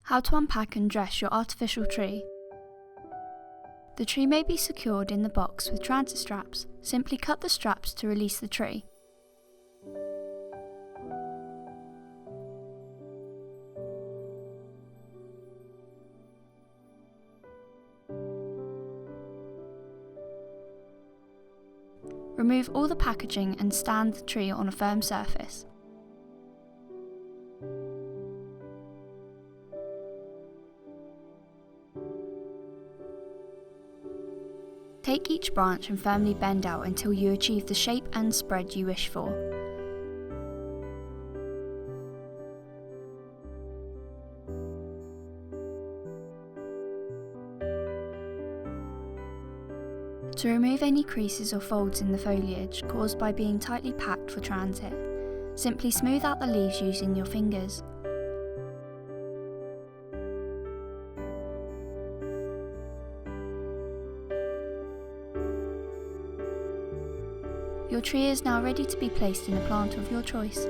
How to unpack and dress your artificial tree. The tree may be secured in the box with transit straps. Simply cut the straps to release the tree. Remove all the packaging and stand the tree on a firm surface. Take each branch and firmly bend out until you achieve the shape and spread you wish for. To remove any creases or folds in the foliage caused by being tightly packed for transit, simply smooth out the leaves using your fingers. Your tree is now ready to be placed in a plant of your choice.